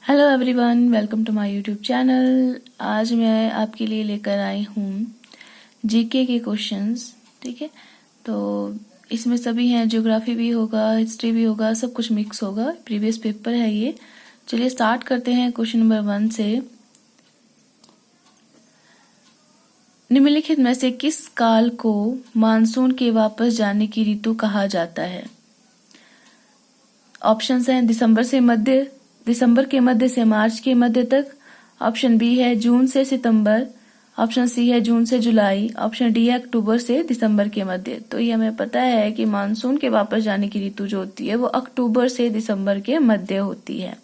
Hello everyone, welcome to my YouTube channel. आज मैं आपके लिए लेकर आई हूँ जीके के क्वेश्चंस। ठीक है, तो इसमें सभी हैं, ज्योग्राफी भी होगा, हिस्ट्री भी होगा, सब कुछ मिक्स होगा। प्रीवियस पेपर है ये। चलिए स्टार्ट करते हैं क्वेश्चन नंबर 1 से। निम्नलिखित में से किस काल को मानसून के वापस जाने की ऋतु कहा जाता है? ऑप्शंस हैं दिसंबर के मध्य से मार्च के मध्य तक। ऑप्शन बी है जून से सितंबर। ऑप्शन सी है जून से जुलाई। ऑप्शन डी है अक्टूबर से दिसंबर के मध्य। तो ये हमें पता है कि मानसून के वापस जाने की ऋतु जो होती है वो अक्टूबर से दिसंबर के मध्य होती है।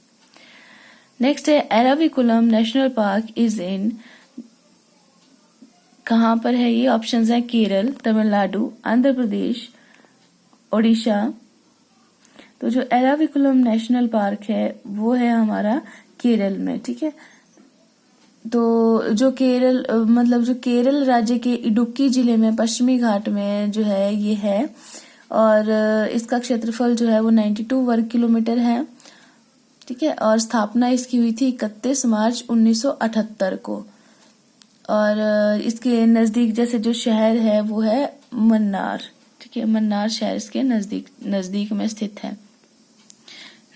नेक्स्ट है Eravikulam national park is in, कहाँ पर है ये? ऑप्शन है केरल, तमिलनाडु, आंध्र प्रदेश, ओडिशा। तो जो एराविकुलम नेशनल पार्क है वो है हमारा केरल में। ठीक है, तो जो केरल राज्य के इडुक्की जिले में पश्चिमी घाट में जो है ये है, और इसका क्षेत्रफल जो है वो 92 वर्ग किलोमीटर है। ठीक है, और स्थापना इसकी हुई थी 31 मार्च 1978 को। और इसके नजदीक जैसे जो शहर है वो है मन्नार। ठीक है, मन्नार शहर इसके नजदीक में स्थित है।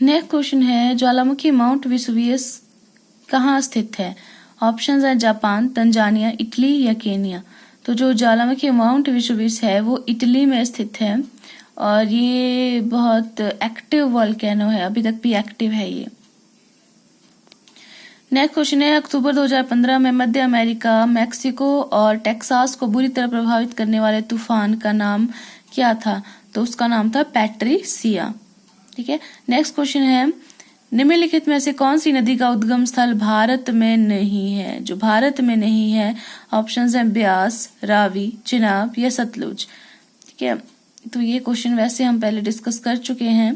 नेक्स्ट क्वेश्चन है ज्वालामुखी माउंट वेसुवियस कहाँ स्थित है? ऑप्शंस है जापान, तंजानिया, इटली या केनिया। तो जो ज्वालामुखी माउंट वेसुवियस है वो इटली में स्थित है, और ये बहुत एक्टिव वोल्केनो है, अभी तक भी एक्टिव है ये। नेक्स्ट क्वेश्चन है अक्टूबर 2015 में मध्य अमेरिका, मैक्सिको और टेक्सास को बुरी तरह प्रभावित करने वाले तूफान का नाम क्या था? तो उसका नाम था पैट्रिसिया। ठीक है, नेक्स्ट क्वेश्चन है निम्नलिखित में से कौन सी नदी का उद्गम स्थल भारत में नहीं है? जो भारत में नहीं है, ऑप्शंस हैं ब्यास, रावी, चिनाब या सतलुज। ठीक है, तो ये क्वेश्चन वैसे हम पहले डिस्कस कर चुके हैं।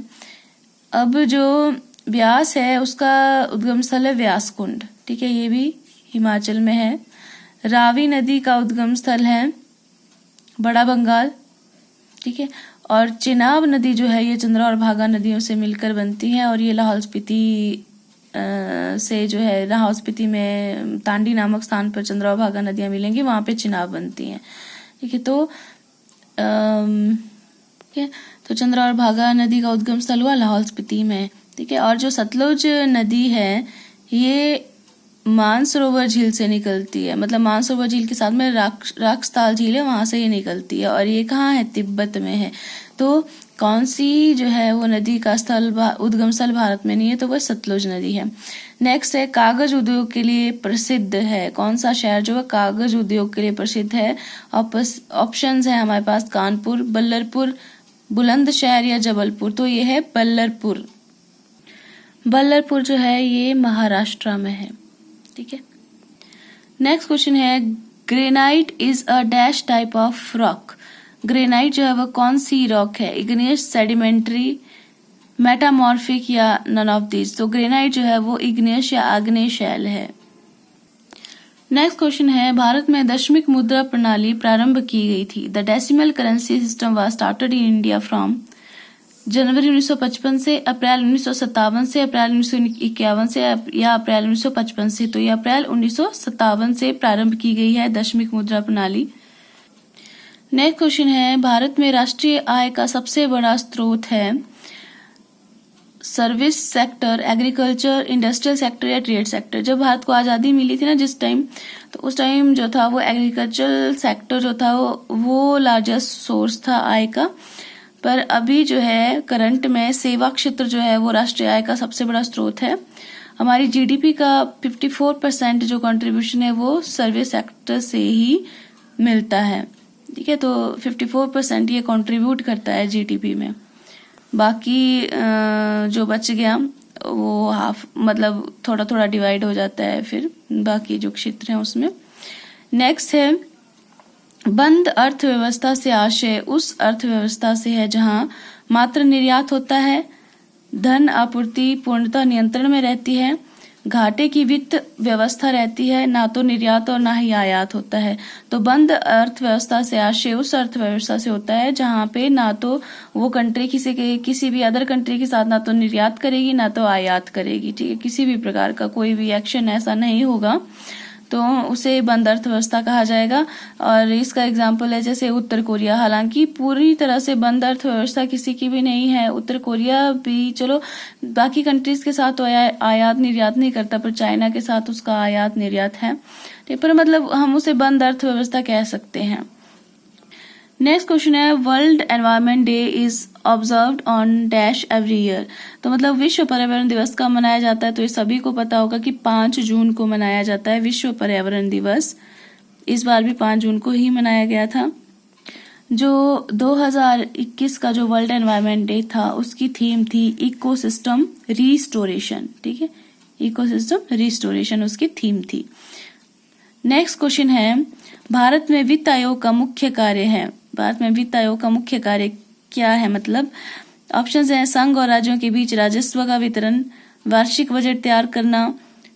अब जो ब्यास है उसका उद्गम स्थल है व्यास कुंड। ठीक है, ये भी हिमाचल में है। रावी नदी का उद्गम स्थल है बड़ा बंगाल। ठीक है, और चिनाब नदी जो है ये चंद्रा और भागा नदियों से मिलकर बनती है, और ये लाहौल स्पीति से जो है लाहौल स्पीति में तांडी नामक स्थान पर चंद्रा और भागा नदियां मिलेंगी, वहां पे चिनाब बनती हैं। ठीक है, तो ठीक है, तो चंद्रा और भागा नदी का उद्गम स्थल हुआ लाहौल स्पीति में। ठीक है, और जो सतलुज नदी है ये मानसरोवर झील से निकलती है, मतलब मानसरोवर झील के साथ में राक्सताल झील है, वहां से ये निकलती है, और ये कहाँ है? तिब्बत में है। तो कौन सी जो है वो नदी का उद्गम स्थल भारत में नहीं है? तो वह सतलुज नदी है। नेक्स्ट है कागज उद्योग के लिए प्रसिद्ध है, कौन सा शहर जो है कागज उद्योग के लिए प्रसिद्ध है? ऑप्शंस है हमारे पास कानपुर, बल्लरपुर, बुलंदशहर या जबलपुर। तो ये है बल्लरपुर। बल्लरपुर जो है ये महाराष्ट्र में है। ठीक है, नेक्स्ट क्वेश्चन है granite is a dash type of rock. Granite जो है वो कौन सी रॉक है? इग्नियस, सेडिमेंट्री, मेटामॉर्फिक या नन ऑफ दिस। तो ग्रेनाइट जो है वो इग्नियस या आग्नेय शैल है। नेक्स्ट क्वेश्चन है भारत में दशमिक मुद्रा प्रणाली प्रारंभ की गई थी। The decimal currency system was started in India from January 1955 से, अप्रैल 1957 से, अप्रैल 1951 से या अप्रैल 1955 से। तो ये अप्रैल 1957 से प्रारंभ की गई है दशमिक मुद्रा प्रणाली। नेक्स्ट क्वेश्चन है भारत में राष्ट्रीय आय का सबसे बड़ा स्रोत है service sector, agriculture, industrial sector या ट्रेड सेक्टर। जब भारत को आजादी मिली थी ना जिस टाइम, तो उस टाइम जो था वो एग्रीकल्चरल सेक्टर जो था वो लार्जेस्ट सोर्स था आय का। पर अभी जो है करंट में सेवा क्षेत्र जो है वो राष्ट्रीय आय का सबसे बड़ा स्रोत है। हमारी जीडीपी का 54% जो कंट्रीब्यूशन है वो सर्विस सेक्टर से ही मिलता है। ठीक है, तो 54% ये कंट्रीब्यूट करता है जीडीपी में। बाकी जो बच गया वो हाफ, मतलब थोड़ा थोड़ा डिवाइड हो जाता है फिर बाकी जो क्षेत्र है उसमें। नेक्स्ट है बंद अर्थव्यवस्था से आशय उस अर्थव्यवस्था से है जहां मात्र निर्यात होता है, धन आपूर्ति पूर्णतः नियंत्रण में रहती है, घाटे की वित्त व्यवस्था रहती है, ना तो निर्यात और ना ही आयात होता है। तो बंद अर्थव्यवस्था से आशय उस अर्थव्यवस्था से होता है जहां पे ना तो वो कंट्री किसी भी अदर कंट्री के साथ ना तो निर्यात करेगी ना तो आयात करेगी, ठीक है। किसी भी प्रकार का कोई भी एक्शन ऐसा नहीं होगा तो उसे बंद अर्थव्यवस्था कहा जाएगा। और इसका एग्जाम्पल है जैसे उत्तर कोरिया। हालांकि पूरी तरह से बंद अर्थव्यवस्था किसी की भी नहीं है। उत्तर कोरिया भी चलो बाकी कंट्रीज के साथ तो आयात निर्यात नहीं करता, पर चाइना के साथ उसका आयात निर्यात है, ठीक। पर मतलब हम उसे बंद अर्थव्यवस्था कह सकते हैं। नेक्स्ट क्वेश्चन है world environment day is observed on dash every year. तो मतलब विश्व पर्यावरण दिवस कब मनाया जाता है, तो ये सभी को पता होगा कि 5 जून को मनाया जाता है विश्व पर्यावरण दिवस। इस बार भी 5 जून को ही मनाया गया था। जो 2021 का जो वर्ल्ड एनवायरनमेंट डे था उसकी थीम थी इकोसिस्टम रिस्टोरेशन, ठीक है। इकोसिस्टम रिस्टोरेशन उसकी थीम थी। नेक्स्ट क्वेश्चन है भारत में वित्त आयोग का मुख्य कार्य है। भारत में वित्त आयोग का मुख्य कार्य क्या है, मतलब ऑप्शंस हैं संघ और राज्यों के बीच राजस्व का वितरण, वार्षिक बजट तैयार करना,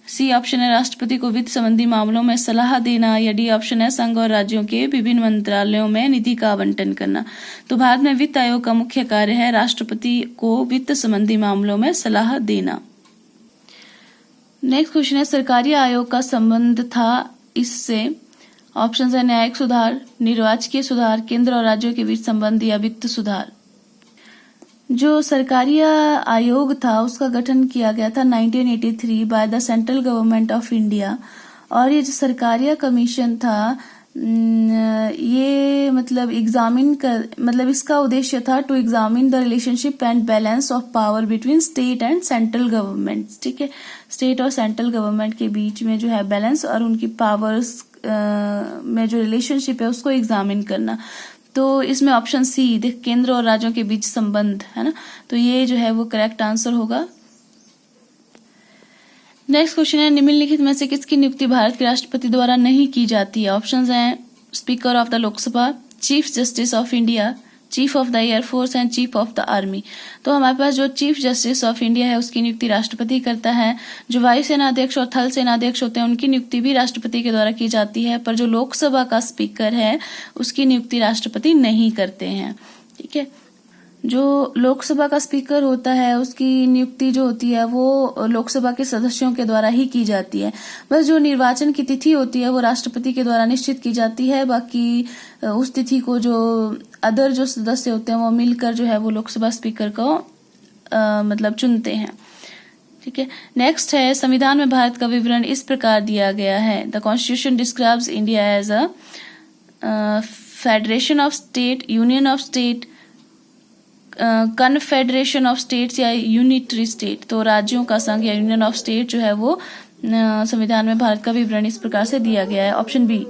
सी ऑप्शन है राष्ट्रपति को वित्त संबंधी मामलों में सलाह देना, या डी ऑप्शन है संघ और राज्यों के विभिन्न मंत्रालयों में निधि का आवंटन करना। तो भारत में वित्त आयोग का मुख्य कार्य है राष्ट्रपति को वित्त संबंधी मामलों में सलाह देना। नेक्स्ट क्वेश्चन है सरकारी आयोग का संबंध था इससे। ऑप्शन है न्यायिक सुधार, निर्वाचकीय सुधार, केंद्र और राज्यों के बीच संबंध या वित्त सुधार। जो सरकारी आयोग था उसका गठन किया गया था 1983 by the central government of India. और ये जो सरकारी कमीशन था ये मतलब इसका उद्देश्य था to examine the relationship and balance of power between state and central government, ठीक है। स्टेट और सेंट्रल गवर्नमेंट के बीच में जो है बैलेंस और उनकी पावर्स में जो रिलेशनशिप है उसको एग्जामिन करना। तो इसमें ऑप्शन सी केंद्र और राज्यों के बीच संबंध है ना, तो ये जो है वो करेक्ट आंसर होगा। नेक्स्ट क्वेश्चन है निम्नलिखित में से किसकी नियुक्ति भारत के राष्ट्रपति द्वारा नहीं की जाती है। ऑप्शंस हैं speaker of the Lok Sabha, chief justice of India, chief of the air force and chief of the army. तो हमारे पास जो चीफ जस्टिस ऑफ इंडिया है उसकी नियुक्ति राष्ट्रपति करता है। जो वायुसेना अध्यक्ष और थल सेना अध्यक्ष होते हैं उनकी नियुक्ति भी राष्ट्रपति के द्वारा की जाती है, पर जो लोकसभा का स्पीकर है उसकी नियुक्ति राष्ट्रपति नहीं करते हैं, ठीक है। जो लोकसभा का स्पीकर होता है उसकी नियुक्ति जो होती है वो लोकसभा के सदस्यों के द्वारा ही की जाती है। बस जो निर्वाचन की तिथि होती है वो राष्ट्रपति के द्वारा निश्चित की जाती है, बाकी उस तिथि को जो अदर जो सदस्य होते हैं वो मिलकर जो है वो लोकसभा स्पीकर को मतलब चुनते हैं, ठीक है। नेक्स्ट है संविधान में भारत का विवरण इस प्रकार दिया गया है। The constitution describes India as a federation of state, union of state, confederation of states या यूनिटरी स्टेट। तो राज्यों का संघ या यूनियन ऑफ स्टेट जो है वो संविधान में भारत का विवरण इस प्रकार से दिया गया है, ऑप्शन बी।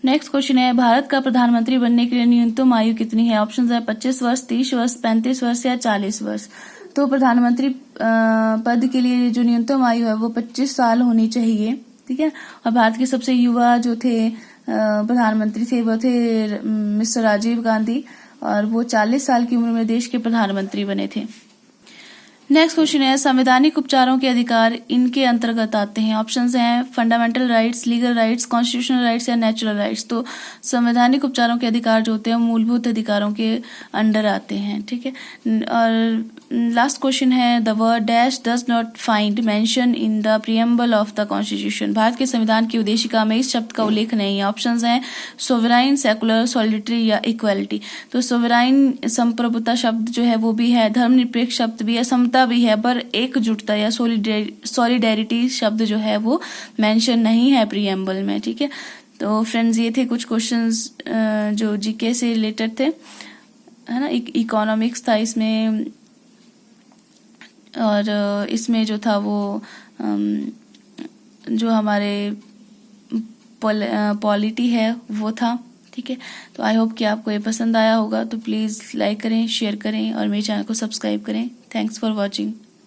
नेक्स्ट क्वेश्चन है भारत का प्रधानमंत्री बनने के लिए न्यूनतम आयु कितनी है। ऑप्शन है 25 वर्ष, 30 वर्ष, 35 वर्ष या 40 वर्ष। तो प्रधानमंत्री पद के लिए जो न्यूनतम आयु है वो 25 साल होनी चाहिए, ठीक है। और भारत के सबसे युवा जो थे प्रधानमंत्री थे वो थे मिस्टर राजीव गांधी, और वो 40 साल की उम्र में देश के प्रधानमंत्री बने थे। नेक्स्ट क्वेश्चन है संवैधानिक उपचारों के अधिकार इनके अंतर्गत आते हैं। ऑप्शंस हैं fundamental rights, legal rights, constitutional rights या नेचुरल राइट्स। तो संवैधानिक उपचारों के अधिकार जो होते हैं मूलभूत अधिकारों के अंडर आते हैं, ठीक है। और लास्ट क्वेश्चन है the word dash does not find mention in the preamble of the constitution. Bharat के संविधान की उद्देशिका में इस शब्द का उल्लेख नहीं है। ऑप्शंस हैं सोवराइन, सेकुलर, सॉलिडरी या इक्वालिटी। तो सोवराइन संप्रभुता शब्द जो है वो भी है, धर्मनिरपेक्ष शब्द भी है, समता भी है, पर एकजुटता या सॉलिडेरिटी शब्द जो है वो मेंशन नहीं है प्रियम्बल में, ठीक है। तो फ्रेंड्स ये थे कुछ क्वेश्चंस जो जीके से रिलेटेड थे, है ना। इकोनॉमिक्स था इसमें, और इसमें जो था वो जो हमारे पॉलिटी है वो था, ठीक है। तो आई होप कि आपको ये पसंद आया होगा। तो प्लीज़ लाइक करें, शेयर करें और मेरे चैनल को सब्सक्राइब करें। Thanks for watching.